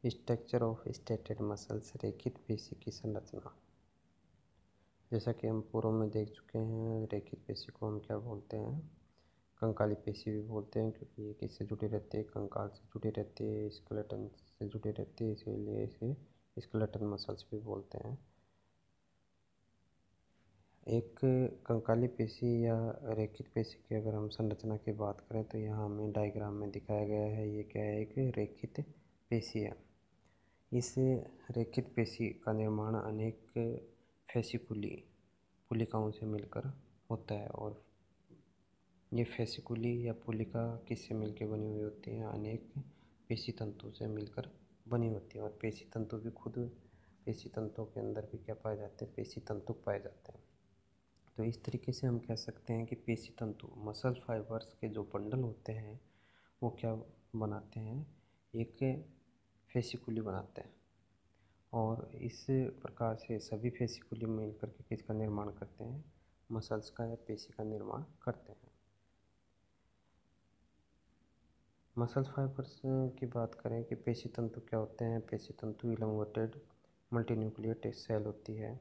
Structure of stated muscles, रेखित पेशी की संरचना। जैसा कि हम पूर्व में देख चुके हैं, रेखित पेशी को हम क्या बोलते हैं, कंकाली पेशी भी बोलते हैं, क्योंकि ये किससे जुड़ी रहती है, कंकाल से जुड़ी रहती है, स्केलेटन से जुड़ी रहती है, इसीलिए इसे स्केलेटन मसल्स भी बोलते हैं। एक कंकाली पेशी या रेखित पेशी की अगर हम संरचना की बात करें तो यहाँ हमें डायग्राम में दिखाया गया है, ये क्या है, एक रेखित पेशी है। इस रेखित पेशी का निर्माण अनेक फेसिकुली पुलिकाओं से मिलकर होता है, और ये फेसिकुली या पुलिका किससे मिलकर बनी हुई होती हैं, अनेक पेशी तंतु से मिलकर बनी होती है। और पेशी तंतु भी खुद पेशी तंतुओं के अंदर भी क्या पाए जाते हैं, पेशी तंतु पाए जाते हैं। तो इस तरीके से हम कह सकते हैं कि पेशी तंतु मसल फाइबर्स के जो बंडल होते हैं वो क्या बनाते हैं, एक फेसिकुली बनाते हैं, और इस प्रकार से सभी फेसिकुली मिलकर के किसका निर्माण करते हैं, मसल्स का या पेशी का निर्माण करते हैं। मसल फाइबर्स की बात करें कि पेशी तंतु क्या होते हैं, पेशी तंतु इलॉन्गेटेड मल्टीन्यूक्लियर सेल होती है।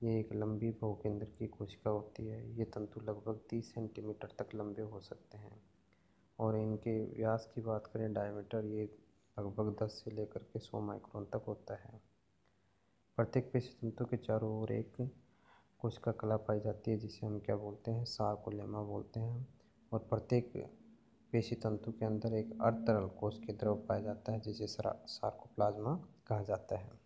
ये एक लंबी बहुकेंद्र की कोशिका होती है। ये तंतु लगभग 30 सेंटीमीटर तक लंबे हो सकते हैं, और इनके व्यास की बात करें, डायमीटर, ये लगभग 10 से लेकर के 100 माइक्रोन तक होता है। प्रत्येक पेशी तंतु के चारों ओर एक कोशिका कला पाई जाती है, जिसे हम क्या बोलते हैं, सार्कोलेमा बोलते हैं। और प्रत्येक पेशी तंतु के अंदर एक अर्धतरल कोशिकीय द्रव पाया जाता है, जिसे सार्कोप्लाज्मा कहा जाता है।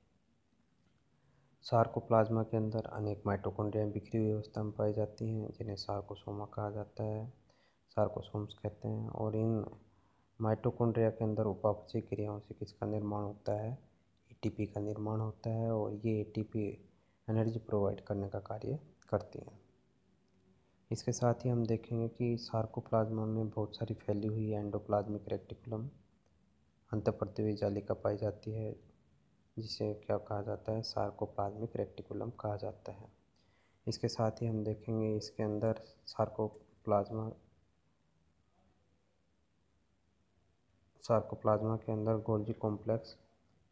सार्कोप्लाज्मा के अंदर अनेक माइटोकॉन्ड्रिया बिखरी हुई अवस्था में पाई जाती हैं, जिन्हें सार्कोसोमा कहा जाता है, सार्कोसोम्स कहते हैं। और इन माइटोकॉन्ड्रिया के अंदर उपापचय क्रियाओं से किसका निर्माण होता है, एटीपी का निर्माण होता है, और ये एटीपी एनर्जी प्रोवाइड करने का कार्य करती हैं। इसके साथ ही हम देखेंगे कि सार्कोप्लाज्मा में बहुत सारी फैली हुई एंडोप्लाज्मिक रेटिकुलम अंतःपर्तवीय जालिका पाई जाती है, जिसे क्या कहा जाता है, सार्कोप्लाज्मिक रेटिकुलम कहा जाता है। इसके साथ ही हम देखेंगे इसके अंदर सार्कोप्लाज्मा के अंदर गोल्जी कॉम्प्लेक्स,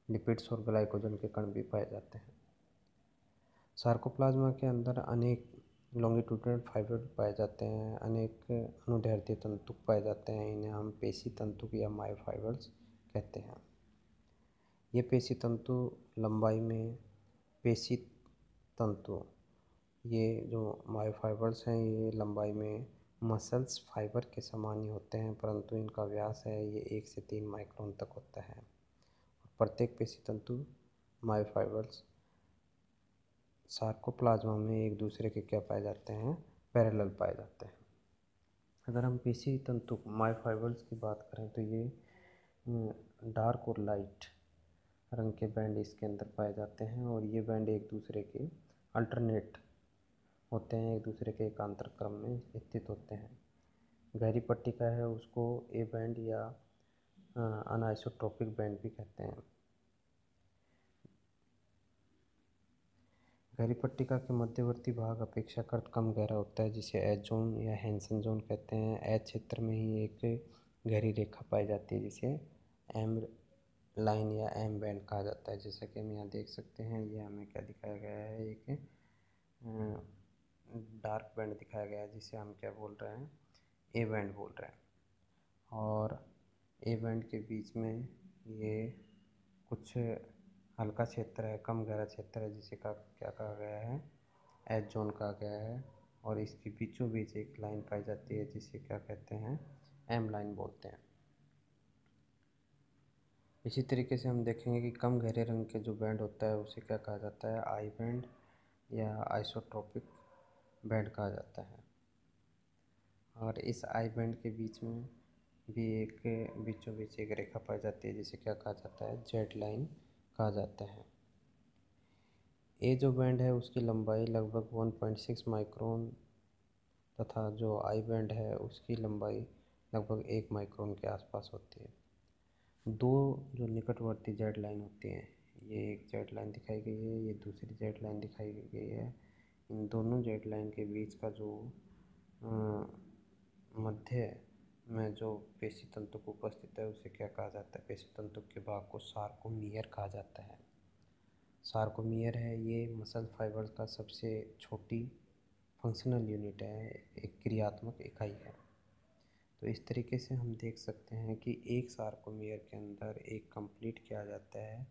लिपिड्स और ग्लाइकोजन के कण भी पाए जाते हैं। सार्कोप्लाज्मा के अंदर अनेक लॉन्गिट्यूडिनल फाइबर पाए जाते हैं, अनेक अनुदैर्ध्य तंतु पाए जाते हैं। इन्हें हम पेशी तंतु या मायोफाइबर्स कहते हैं। ये पेशी तंतु लंबाई में पेशी तंतु, ये जो मायोफाइबर्स हैं, ये लंबाई में मसल्स फाइबर के समान ही होते हैं, परंतु इनका व्यास है ये 1 से 3 माइक्रोन तक होता है। प्रत्येक पेशी तंतु मायोफाइबर्स सार्कोप्लाज्मा में एक दूसरे के क्या पाए जाते हैं, पैरेलल पाए जाते हैं। अगर हम पेशी तंतु मायोफाइबर्स की बात करें तो ये डार्क और लाइट रंग के बैंड इसके अंदर पाए जाते हैं, और ये बैंड एक दूसरे के अल्टरनेट होते हैं, एक दूसरे के एकांतर क्रम में स्थित होते हैं। गहरी पट्टिका है उसको ए बैंड या अनआइसोट्रोपिक बैंड भी कहते हैं। गहरी पट्टिका के मध्यवर्ती भाग अपेक्षाकृत कम गहरा होता है, जिसे एच जोन या हैंसन जोन कहते हैं। एच क्षेत्र में ही एक गहरी रेखा पाई जाती है, जिसे एम लाइन या एम बैंड कहा जाता है। जैसा कि हम यहाँ देख सकते हैं, ये हमें क्या दिखाया गया है, एक डार्क बैंड दिखाया गया है, जिसे हम क्या बोल रहे हैं, ए बैंड बोल रहे हैं। और ए बैंड के बीच में ये कुछ हल्का क्षेत्र है, कम गहरा क्षेत्र है, जिसे क्या कहा गया है, एच जोन कहा गया है। और इसके बीचों बीच एक लाइन पाई जाती है, जिसे क्या कहते हैं, एम लाइन बोलते हैं। इसी तरीके से हम देखेंगे कि कम गहरे रंग के जो बैंड होता है उसे क्या कहा जाता है, आई बैंड या आइसोट्रोपिक बैंड कहा जाता है। और इस आई बैंड के बीच में भी एक बीचों बीच एक रेखा पाई जाती है, जिसे क्या कहा जाता है, जेड लाइन कहा जाता है। ए जो बैंड है उसकी लंबाई लगभग 1.6 माइक्रोन तथा जो आई बैंड है उसकी लंबाई लगभग 1 माइक्रोन के आसपास होती है। दो जो निकटवर्ती जेड लाइन होती हैं, ये एक जेड लाइन दिखाई गई है, ये दूसरी जेड लाइन दिखाई गई है। इन दोनों जेड लाइन के बीच का जो मध्य में जो पेशी तंतु उपस्थित है उसे क्या कहा जाता है? पेशी तंतु के भाग को सार्कोमियर कहा जाता है। सार्कोमियर है ये मसल फाइबर का सबसे छोटी फंक्शनल यूनिट है, एक क्रियात्मक इकाई है। तो इस तरीके से हम देख सकते हैं कि एक सार्कोमियर के अंदर एक कंप्लीट किया जाता है,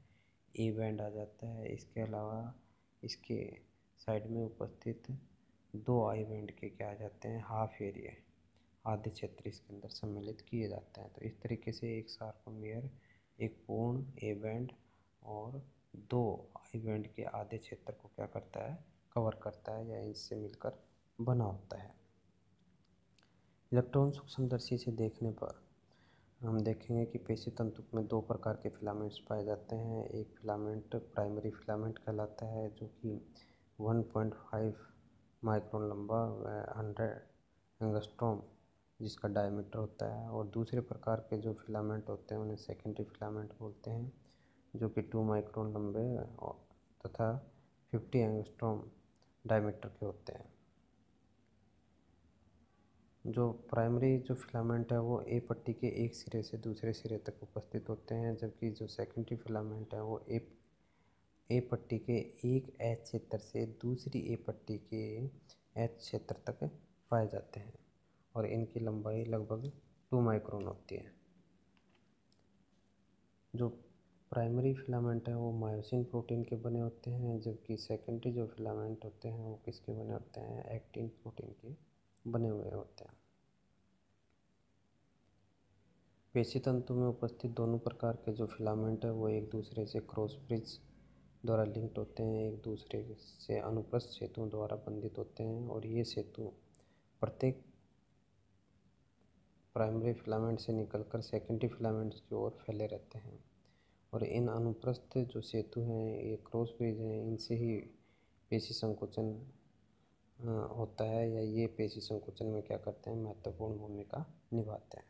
ए बैंड आ जाता है। इसके अलावा इसके साइड में उपस्थित दो आई बैंड के क्या आ जाते हैं, हाफ एरिया, आधे क्षेत्र इसके अंदर सम्मिलित किए जाते हैं। तो इस तरीके से एक सार्कोमियर एक पूर्ण ए बैंड और दो आई बैंड के आधे क्षेत्र को क्या करता है, कवर करता है या इससे मिलकर बना होता है। इलेक्ट्रॉन सूक्ष्मदर्शी से देखने पर हम देखेंगे कि पेशी तंतु में दो प्रकार के फिलामेंट्स पाए जाते हैं। एक फिलामेंट प्राइमरी फिलामेंट कहलाता है जो कि 1.5 माइक्रोन लंबा व 100 एंगस्ट्रॉम जिसका डायमीटर होता है, और दूसरे प्रकार के जो फिलामेंट होते हैं उन्हें सेकेंडरी फिलामेंट बोलते हैं जो कि 2 माइक्रोन लंबे तथा 50 एंगस्ट्रॉम डायमीटर के होते हैं। जो प्राइमरी जो फिलामेंट है वो ए पट्टी के एक सिरे से दूसरे सिरे तक उपस्थित होते हैं, जबकि जो सेकेंडरी फिलामेंट है वो ए पट्टी के एक एच क्षेत्र से दूसरी ए पट्टी के एच क्षेत्र तक पाए जाते हैं और इनकी लंबाई लगभग 2 माइक्रोन होती है। जो प्राइमरी फिलामेंट है वो मायोसिन प्रोटीन के बने होते हैं, जबकि सेकेंडरी जो फिलामेंट होते हैं वो किसके बने होते हैं, एक्टिन प्रोटीन के बने हुए होते हैं। पेशी तंतु में उपस्थित दोनों प्रकार के जो फिलामेंट है वो एक दूसरे से क्रॉस ब्रिज द्वारा लिंक्ड होते हैं, एक दूसरे से अनुप्रस्थ सेतुओं द्वारा बंधित होते हैं, और ये सेतु प्रत्येक प्राइमरी फिलामेंट से निकलकर सेकेंडरी फिलामेंट्स की ओर फैले रहते हैं। और इन अनुप्रस्थ जो सेतु हैं, ये क्रॉस ब्रिज हैं, इनसे ही पेशी संकोचन होता है, या ये पेशी संकोचन में क्या करते हैं, महत्वपूर्ण भूमिका निभाते हैं।